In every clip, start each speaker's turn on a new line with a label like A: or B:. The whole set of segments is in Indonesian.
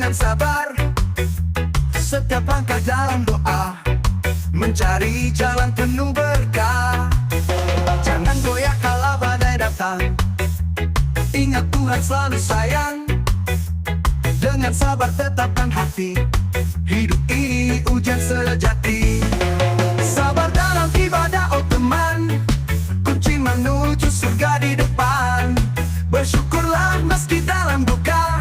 A: dengan sabar. Setiap langkah dalam doa, mencari jalan penuh berkah. Jangan goyah kala badai datang, ingat Tuhan selalu sayang. Dengan sabar tetapkan hati, hidup ini ujian sejati. Sabar dalam ibadah oh teman, kunci menuju surga di depan. Bersyukurlah meski dalam duka,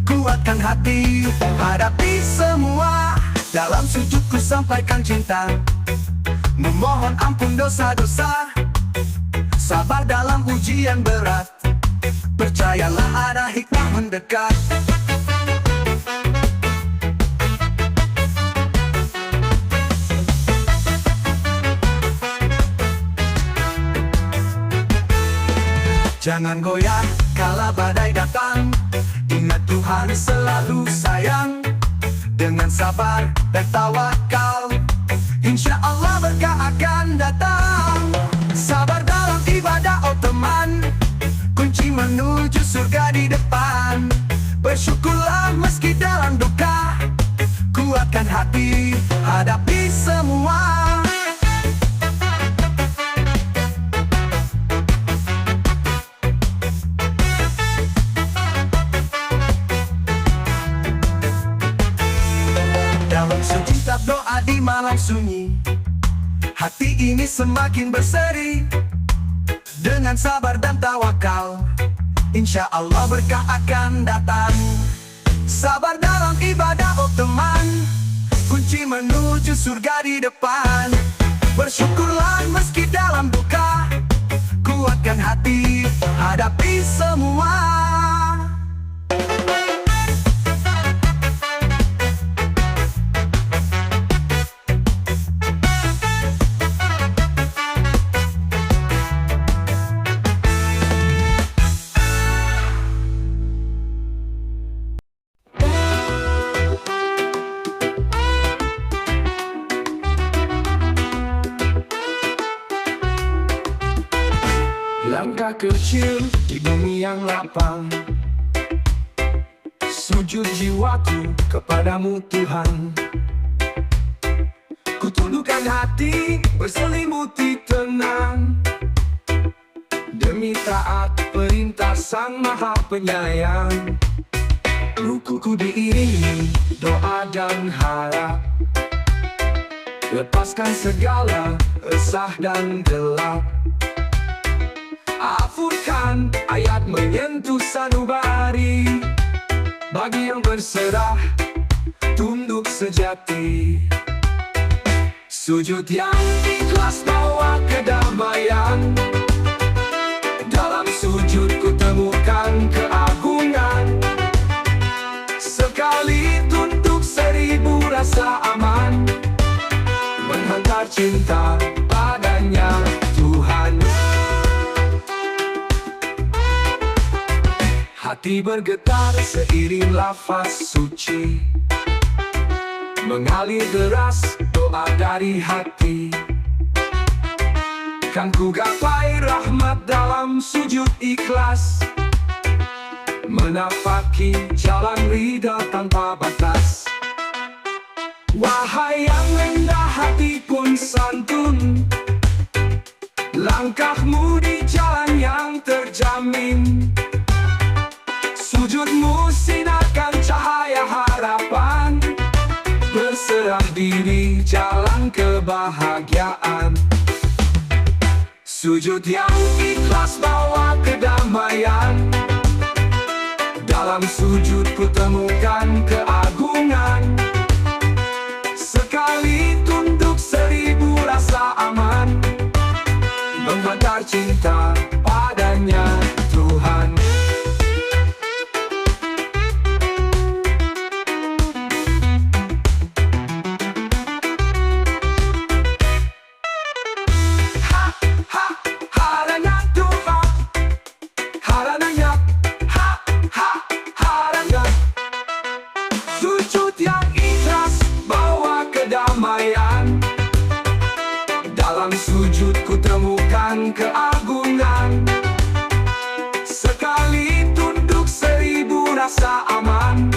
A: kuatkan hati, hadapi semua. Dalam sujudku sampaikan cinta, memohon ampun dosa-dosa. Sabar dalam ujian berat, percayalah ada hikmah mendekat. Jangan goyah kala badai datang, ingat Tuhan selalu sayang. Dengan sabar dan tawakal, insya Allah berkah akan datang. Sabar dalam ibadah oh teman, kunci menuju surga di depan. Bersyukurlah meski dalam duka, kuatkan hati, hadapi semua. Dalam sujud doa di malam sunyi, hati ini semakin berseri. Dengan sabar dan tawakal, insya Allah berkah akan datang. Sabar dalam ibadah oh teman, kunci menuju surga di depan. Bersyukurlah meski dalam duka, kuatkan hati, hadapi semua. Langkah kecil di bumi yang lapang, sujud jiwaku kepadamu Tuhan. Kutundukkan hati berselimuti tenang, demi taat perintah Sang Maha Penyayang. Rukuku diiringi doa dan harap, lepaskan segala resah dan gelap. Al-Furqan ayat menyentuh sanubari, bagi yang berserah tunduk sejati. Sujud yang ikhlas bawa kedamaian, dalam sujud ku temukan keagungan. Sekali tunduk 1000 rasa aman, menghantar cinta padanya Tuhan. Hati bergetar seiring lafaz suci, mengalir deras doa dari hati. Kan ku gapai rahmat dalam sujud ikhlas, menapaki jalan ridha tanpa batas. Wahai yang rendah hati pun santun, langkahmu di jalan yang terjamin. Sujudmu sinarkan cahaya harapan, berserah diri jalan kebahagiaan. Sujud yang ikhlas bawa kedamaian, dalam sujud ku temukan keagungan. Sekali tunduk 1000 rasa aman, menghantar cinta padanya Tuhan. Sujud yang ikhlas bawa kedamaian, dalam sujud ku temukan keagungan. Sekali tunduk 1000 rasa aman,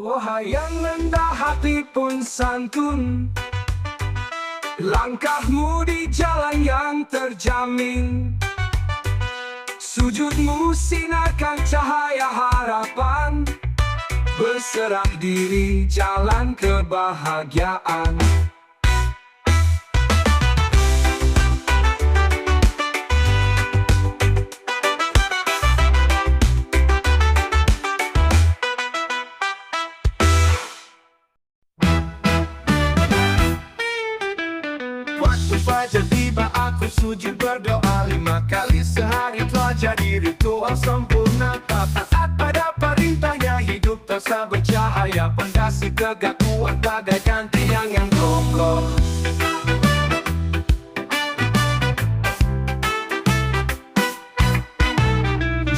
A: Wahai yang rendah hati pun santun, langkahmu di jalan yang terjamin. Sujudmu sinarkan cahaya harapan, berserah diri jalan kebahagiaan.
B: Waktu fajar tiba aku sujud berdoa 5 kali sehari telah jadi ritual sempurna. Taat pada perintahnya hidup terasa bercahaya, pondasi tegak kuat bagaikan tiang yang kokoh.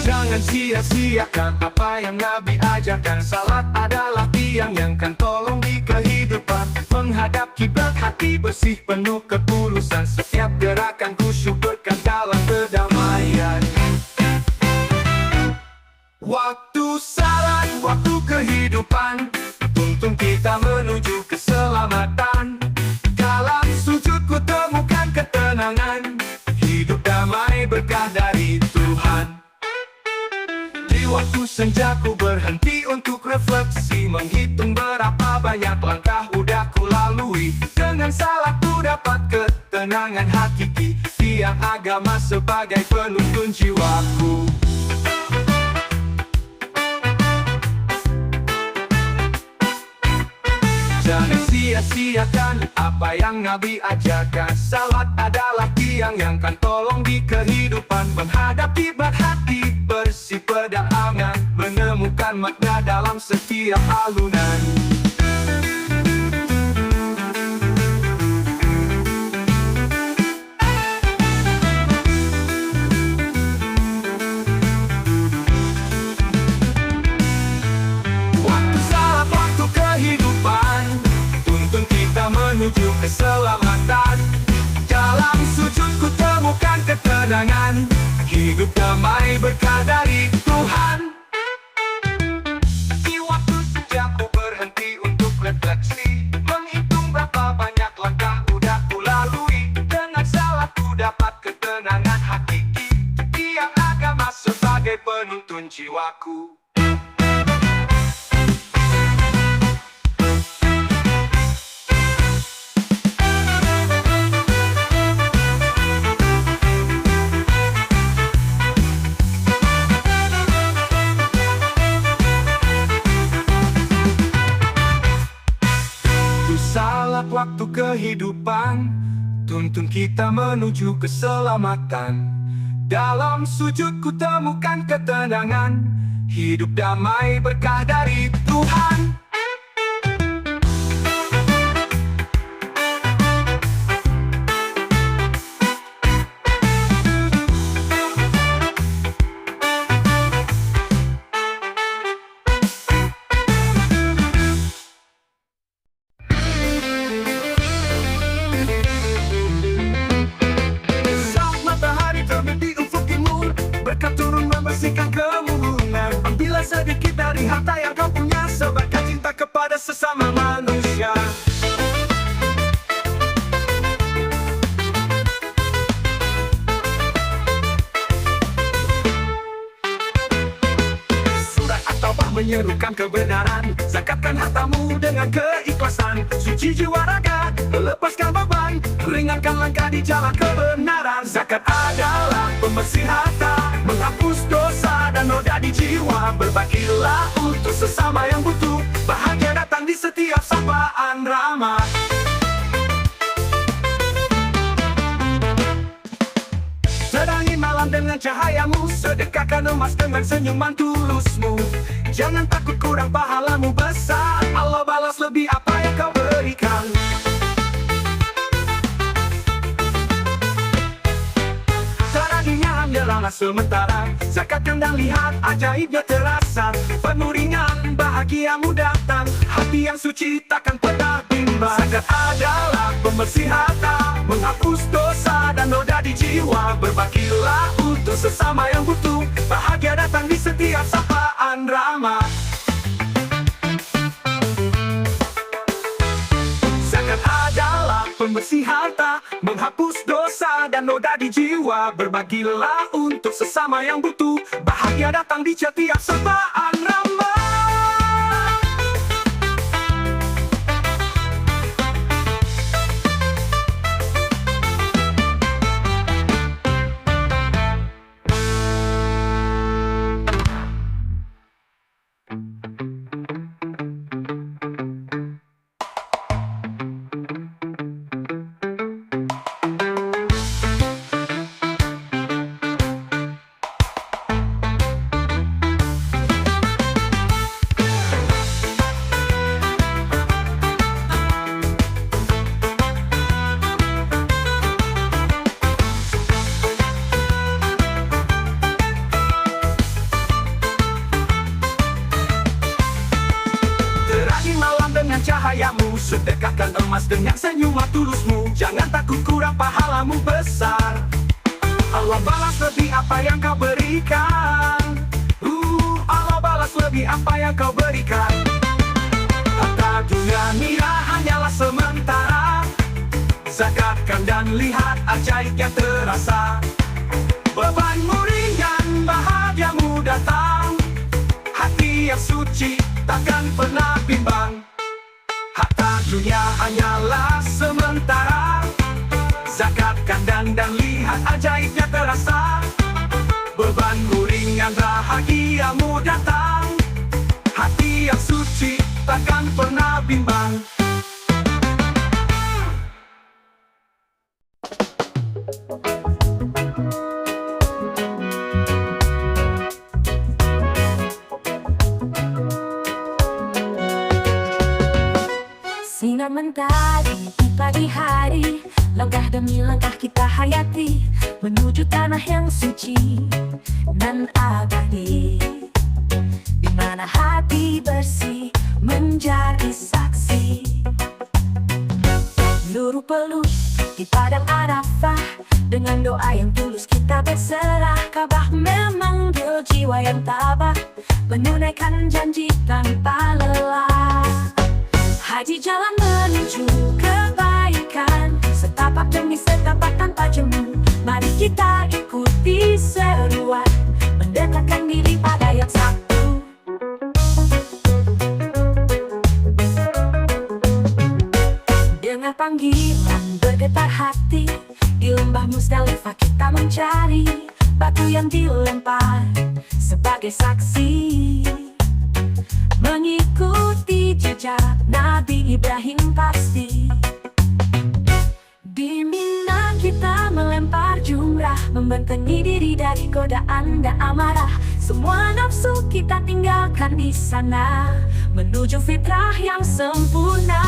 B: Jangan sia-siakan apa yang Nabi ajarkan. Salat adalah tiang yang kan tolong di kehidupan. Menghadap kiblat hati bersih penuh ketulusan. Setiap gerakan khusyuk berkat dalam kedamaian. Waktu salat, waktu kehidupan, tuntun kita menuju keselamatan. Dalam sujud ku temukan ketenangan, hidup damai berkah dari Tuhan. Di waktu senja ku berhenti untuk refleksi, menghitung berapa banyak langkah udah ku lalui. Dengan salat ku dapat ketenangan hakiki, tiang agama sebagai penuntun jiwaku. Jangan sia-siakan apa yang Nabi ajarkan. Salat adalah tiang yang kan tolong di kehidupan. Menghadap kiblat hati bersih pedalaman, menemukan makna dalam setiap alunan. Waktu salat, waktu kehidupan, tuntun kita menuju keselamatan. Dalam sujud ku temukan ketenangan, hidup damai berkah dari Tuhan. Di waktu senja ku berhenti untuk refleksi, menghitung berapa banyak langkah udah ku lalui. Dengan salat ku dapat ketenangan hakiki, tiang agama sebagai penuntun jiwaku. Salat waktu kehidupan, tuntun kita menuju keselamatan. Dalam sujud ku temukan ketenangan, hidup damai berkah dari Tuhan. Membersihkan kemurungan, ambillah sedikit dari harta yang kau punya, sebarkan cinta kepada sesama manusia. Surat At-Taubah menyerukan kebenaran, zakatkan hartamu dengan keikhlasan. Suci jiwa raga, lepaskan beban, ringankan langkah di jalan kebenaran. Zakat adalah pembersih harta, menghapus dosa dan noda di jiwa. Berbagilah untuk sesama yang butuh, bahagia datang di setiap sapaan ramah. Terangi malam dengan cahayamu, sedekahkan emas dengan senyuman tulusmu. Jangan takut kurang pahalamu besar, Allah balas lebih apa yang kau berikan. Hanyalah sementara, zakatkan dan lihat ajaibnya terasa. Penuh ringan, bahagiamu datang, hati yang suci takkan pernah bimbang. Zakat adalah pembersih harta, menghapus dosa dan noda di jiwa. Berbagilah untuk sesama yang butuh, bahagia datang di setiap sapaan ramah. membersih harta, menghapus dosa dan noda di jiwa. Berbagilah untuk sesama yang butuh, bahagia datang di setiap sapaan ramah. Dengan cahayamu, sedekahkan emas dengan senyuman tulusmu. Jangan takut kurang pahalamu besar, Allah balas lebih apa yang kau berikan. Allah balas lebih apa yang kau berikan. Harta dunia hanyalah sementara, zakatkan dan lihat ajaib yang terasa. Bebanmu ringan, bahagiamu datang, hati yang suci takkan pernah bimbang. Harta dunia hanyalah sementara, zakatkan dan lihat ajaibnya terasa. Bebanmu ringan, bahagiamu datang, hati yang suci takkan pernah bimbang.
C: Sinar mentari di pagi hari, langkah demi langkah kita hayati, menuju tanah yang suci dan abadi, di mana hati bersih menjadi saksi. Nurul peluk di padang Arafah, dengan doa yang tulus kita berserah. Ka'bah memanggil jiwa yang tabah, menunaikan janji tanpa lelah. Haji jalan menuju kebaikan, setapak demi setapak tanpa jemu. Mari kita ikuti seruan, mendekatkan diri pada yang satu. Dengar panggilan bergetar hati, di lembah Musdalifah kita mencari batu yang dilempar sebagai saksi, mengikuti jejak Nabi Ibrahim pasti. Di Mina kita melempar jumrah, membentengi diri dari godaan dan amarah. Semua nafsu kita tinggalkan di sana, menuju fitrah yang sempurna.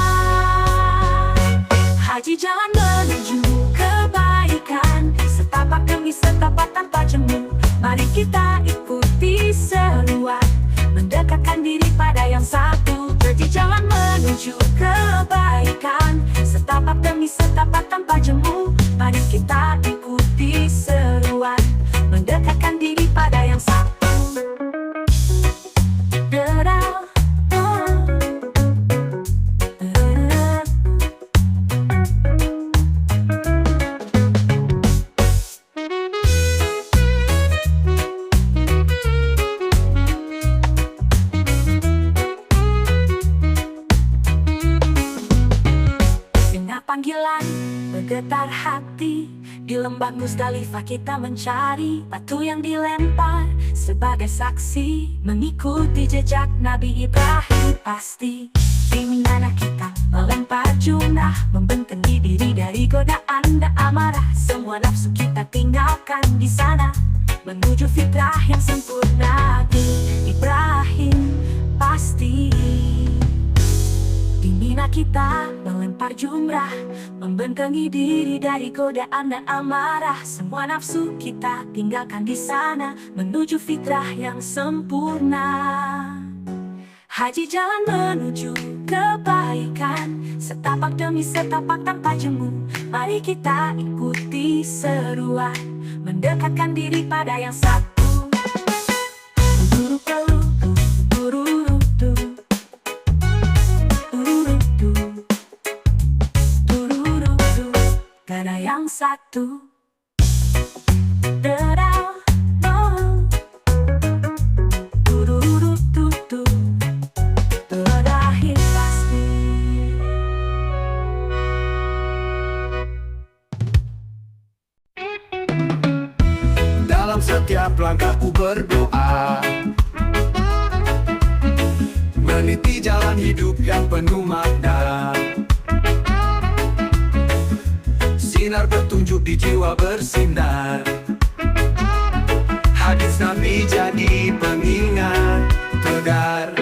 C: Haji jalan menuju kebaikan, setapak demi setapak tanpa jemu. Mari kita ikuti seruan, mendekatkan diri pada yang satu. Pergi jalan menuju kebaikan, setapak demi setapak tanpa jemu. Mari kita ikuti seruan, mendekatkan diri pada yang satu. Panggilan bergetar hati, di lembah Musdalifah kita mencari batu yang dilempar sebagai saksi, mengikuti jejak Nabi Ibrahim pasti. Di Mina kita melempar jumrah, membentengi diri dari godaan dan amarah. Semua nafsu kita tinggalkan di sana, menuju fitrah yang sempurna. Di Ibrahim pasti. Di Mina kita melempar jumrah, membentengi diri dari godaan dan amarah. Semua nafsu kita tinggalkan di sana, menuju fitrah yang sempurna. Haji jalan menuju kebaikan, setapak demi setapak tanpa jemu. Mari kita ikuti seruan, mendekatkan diri pada yang satu. ada yang satu. Dedau, oh. Du-du-du-du-du. Terakhir pasti.
B: Dalam setiap langkahku berdoa, meniti jalan hidup yang penuh makna. Sinar petunjuk di jiwa bersinar, hadis Nabi jadi pengingat tegar.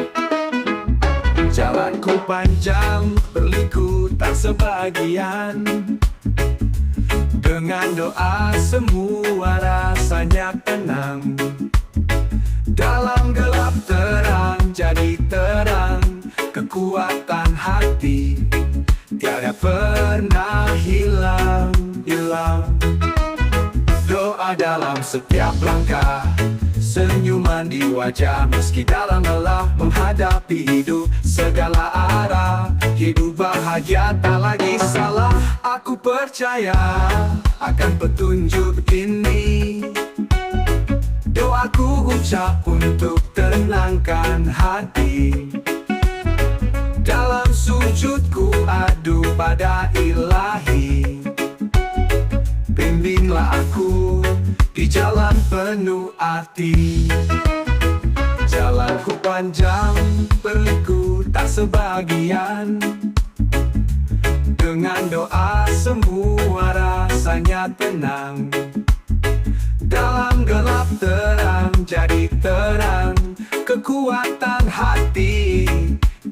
B: Jalanku panjang, berliku tak sebagian. Dengan doa semua rasanya tenang. Dalam gelap terang jadi terang. Kekuatan hati tiada pernah hilang. Doa dalam setiap langkah, senyuman di wajah meski dalam lelah. Menghadapi hidup segala arah, hidup bahagia tak lagi salah. Aku percaya akan petunjuk ini. Doaku ucap untuk tenangkan hati. Dalam sujudku adu pada ilahi. Bimbinglah aku di jalan penuh arti. Jalanku panjang, berliku tak sebagian. Dengan doa semua rasanya tenang. Dalam gelap terang jadi terang. Kekuatan hati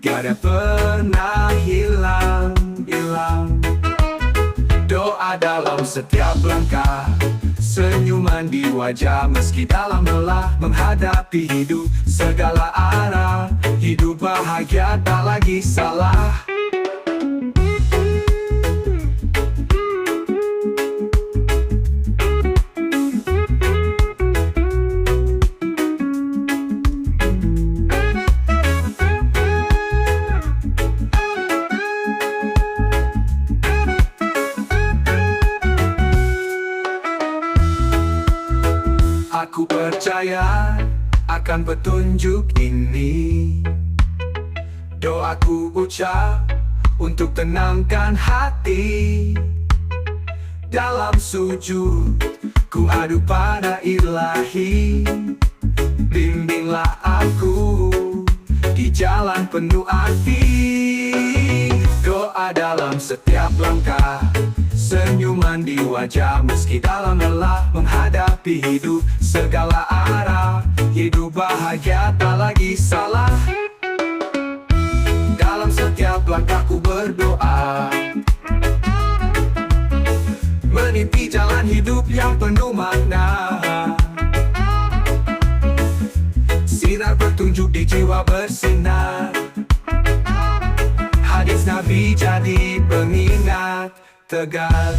B: tiada pernah hilang. Doa dalam setiap langkah, senyuman di wajah meski dalam lelah. Menghadapi hidup segala arah, hidup bahagia tak lagi salah. Aku percaya akan petunjuk ini. Doaku ucap untuk tenangkan hati. Dalam sujud ku adu pada ilahi. Bimbinglah aku di jalan penuh arti. Doa dalam setiap langkah, senyuman di wajah meski dalam lelah. Menghadapi hidup segala arah, hidup bahagia tak lagi salah. Dalam setiap langkahku berdoa, meniti jalan hidup yang penuh makna. Sinar petunjuk di jiwa bersinar, hadis Nabi jadi pengingat tegar.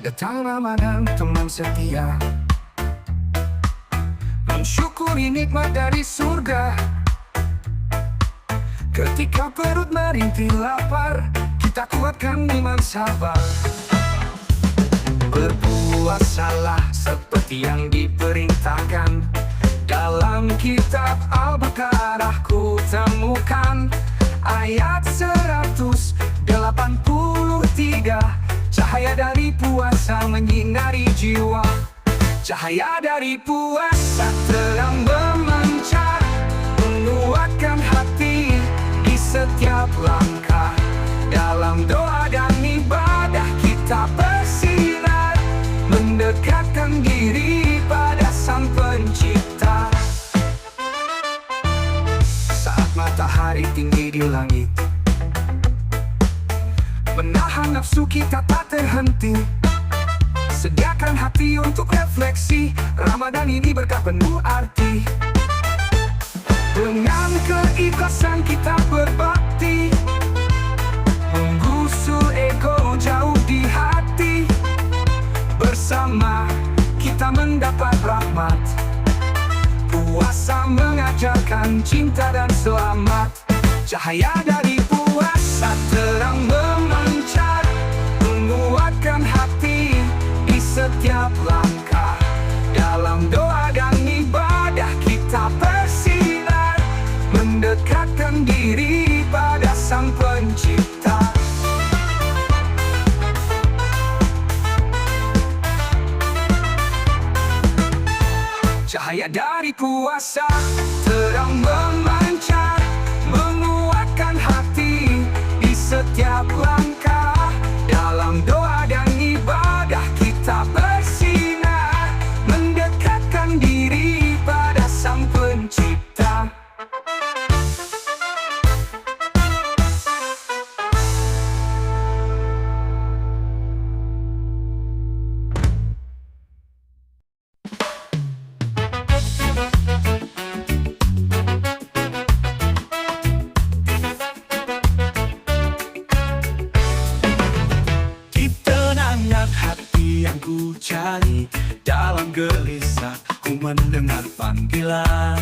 B: Datang Ramadan teman setia, mensyukuri nikmat dari surga. Ketika perut merintih lapar, kita kuatkan iman sabar. Berpuasalah seperti yang diperintahkan. Dalam kitab Al-Baqarah ku temukan ayat 183. Cahaya dari puasa menyinari jiwa. Cahaya dari puasa terang memancar, menguatkan hati di setiap langkah. Dalam doa dan ibadah kita bersinar, mendekatkan diri pada Sang Pencipta. Saat matahari tinggi di langit, menahan nafsu kita tak terhenti. Sediakan hati untuk refleksi, Ramadan ini berkah penuh arti. Dengan keikhlasan kita berbakti, menggusur ego jauh di hati. Bersama kita mendapat rahmat. Puasa mengajarkan cinta dan selamat. Cahaya dari puasa terang memancar, menguatkan hati di setiap langkah. Dalam doa dan ibadah kita bersinar, mendekatkan diri pada Sang Pencipta. Cahaya dari puasa terang memancar, menguatkan hati di setiap langkah. Dalam doa dan ibadah kita bersinar, mendekatkan diri pada Sang Pencipta. Yang ku cari dalam gelisah, ku mendengar panggilan.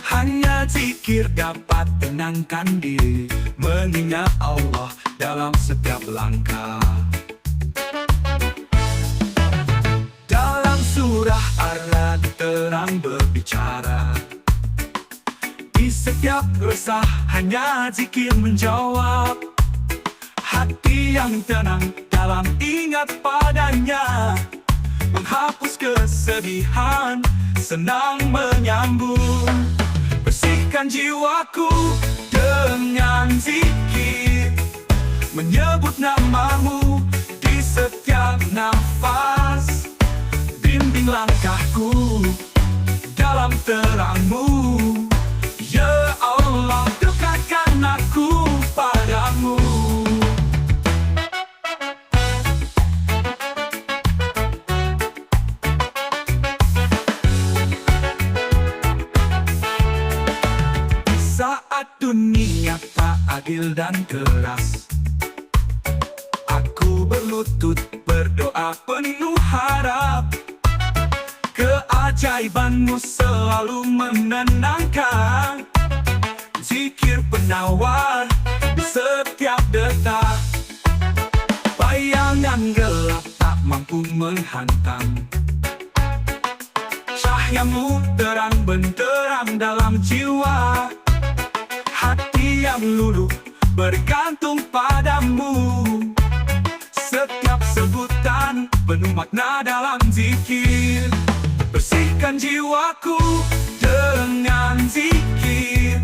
B: Hanya zikir dapat tenangkan diri, mengingat Allah dalam setiap langkah. Dalam surah Ar-Ra'd terang berbicara, di setiap resah hanya zikir menjawab. Hati yang tenang dalam ingat padanya, menghapus kesedihan, senang menyambung. Bersihkan jiwaku dengan zikir, menyebut namamu di setiap nafas. Bimbing langkahku dalam terangmu, ya Allah, dekatkan aku padamu. Saat dunia tak adil dan keras, aku berlutut berdoa penuh harap. Keajaibanmu selalu menenangkan, zikir penawar di setiap detak. Bayangan gelap tak mampu menghantam, cahayamu terang benderang dalam jiwa. Hati yang luluh bergantung padamu, setiap sebutan penuh makna dalam zikir. Bersihkan jiwaku dengan zikir,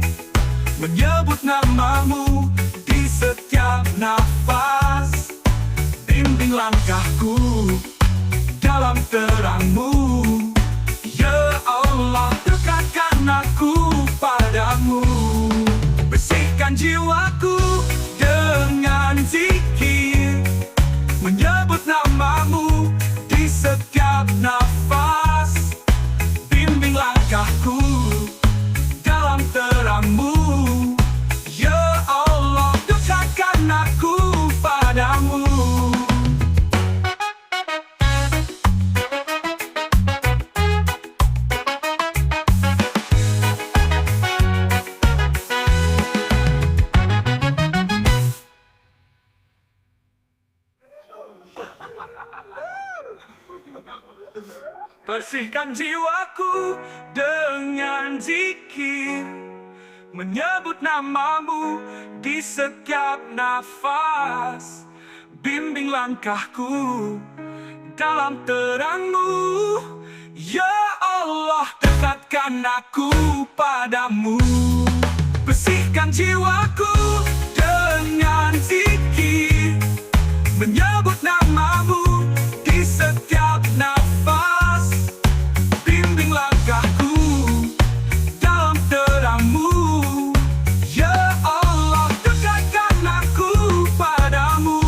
B: menyebut namamu di setiap nafas. Bimbing langkahku dalam terangmu, ya Allah, dekatkan aku padamu. Bersihkan jiwaku dengan zikir, menyebut namamu di setiap nafas. Bimbing langkahku dalam terangmu, ya Allah, dekatkan aku padamu. Bersihkan jiwaku dengan zikir, menyebut namamu di setiap nafas. Bimbing langkahku dalam terangmu, ya Allah, dekatkan aku padamu. Bersihkan jiwaku dengan zikir, menyebut namamu di setiap nafas. Bimbing langkahku dalam terangmu, ya Allah, dekatkan aku padamu.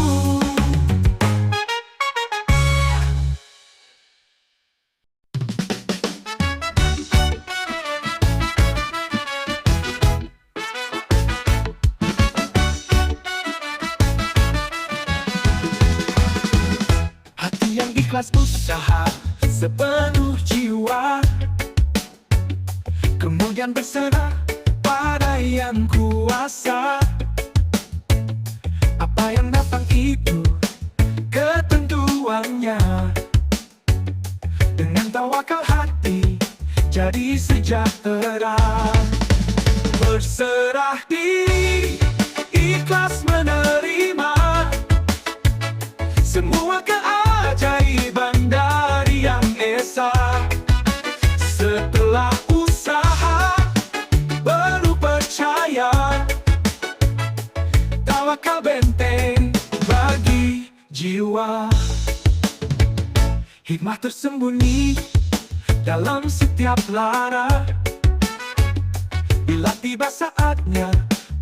B: ikhlas usaha sepenuh jiwa, kemudian berserah pada yang kuasa. Apa yang datang itu ketentuannya, dengan tawakal hati jadi sejahtera. Berserah diri, ikhlas menerima semua keajaiban dari Yang Esa. Setelah usaha baru percaya, tawakal benteng bagi jiwa. Hikmah tersembunyi dalam setiap lara, bila tiba saatnya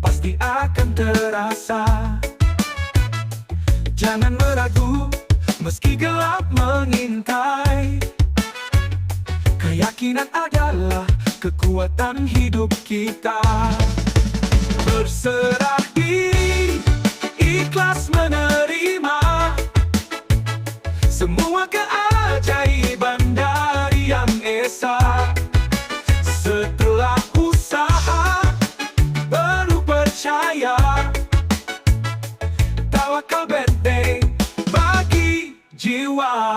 B: pasti akan terasa. Jangan meragu meski gelap mengintai, keyakinan adalah kekuatan hidup kita. Berserah diri, ikhlas menerima semua keajaiban dari Yang Esa. Setelah usaha baru percaya, tawakal benteng bagi jiwa.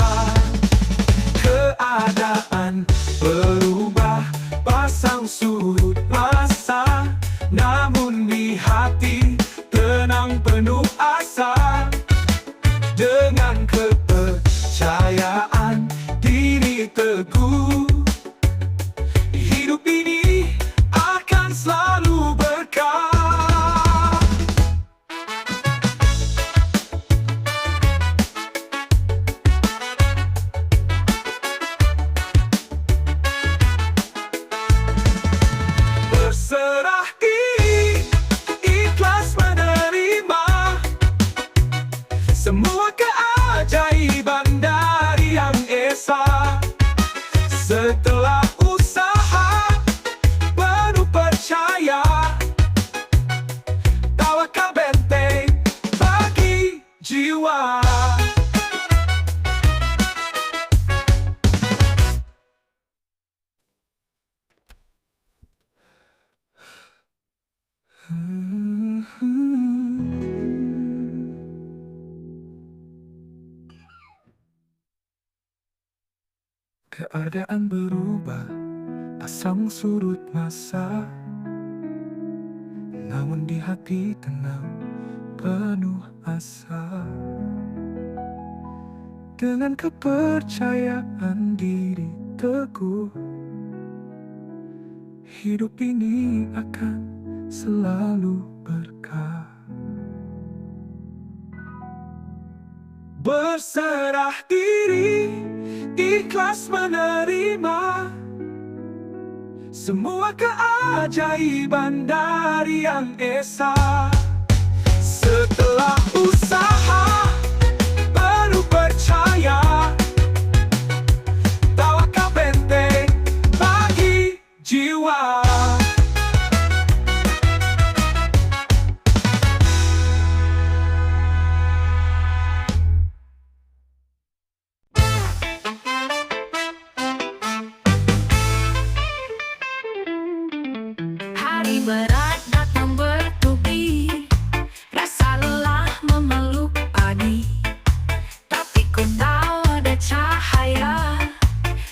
B: Keadaan berubah, pasang surut masa, namun di hati tenang penuh asa. Dengan kepercayaan diri teguh, hidup ini akan selalu berkah. Berserah diri, ikhlas menerima semua keajaiban dari Yang Esa. Setelah usaha baru percaya, tawakal benteng bagi jiwa. Keadaan berubah, pasang surut masa, namun di hati tenang penuh asa. Dengan kepercayaan diri teguh, hidup ini akan selalu berkah. Berserah diri, ikhlas menerima semua keajaiban dari Yang Esa. Setelah usaha baru percaya, tawakal benteng bagi jiwa.
C: Hari berat datang bertubi, rasa lelah memeluk padi. Tapi ku tahu ada cahaya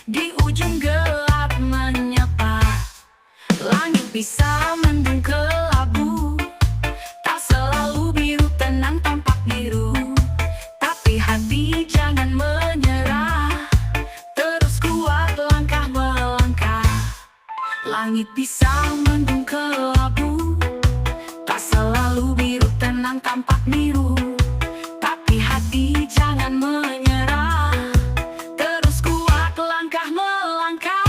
C: di ujung gelap menyapa. Langit bisa mendung kelabu, tak selalu biru tenang tampak biru. Tapi hati jangan menyerah, terus kuat langkah melangkah. Langit bisa mendung kelabu, tak selalu biru tenang tampak biru. Tapi hati jangan menyerah, terus kuat langkah melangkah.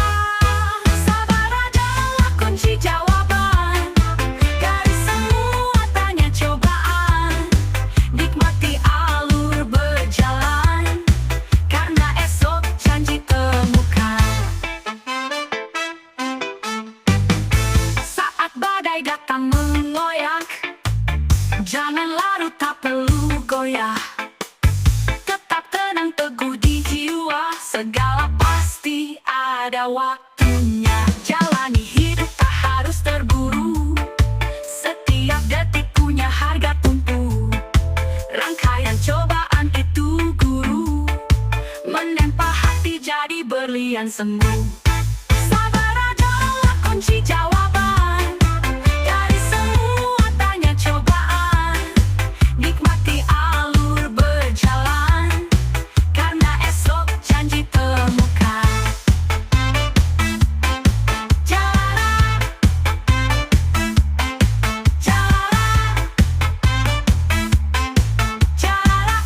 C: Sabar adalah kunci jawaban dari semua tanya cobaan. Nikmati alur berjalan, karena esok janji temukan. teguh di jiwa, segala pasti ada waktunya. Jalani hidup tak harus terburu, setiap detik punya harga tumpu. Rangkaian cobaan itu guru, menempa hati jadi berlian semu. Sabar adalah kunci jawaban dari semua tanya cobaan. Nikmati alur berjalan, karena esok janji temukan. Jalan, jalan, jalan.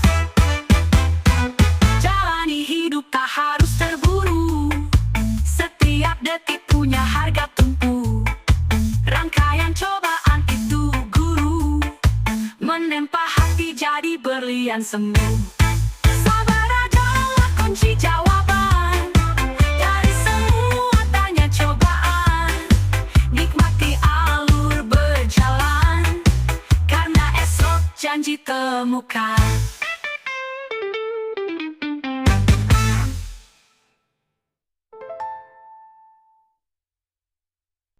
C: Jalani hidup tak harus terburu, setiap detik punya harga tumpu. Rangkaian cobaan itu guru, menempa hati jadi berlian semu. Sabar adalah kunci jawaban dari semua tanya cobaan. Nikmati alur berjalan, karena esok janji temukan.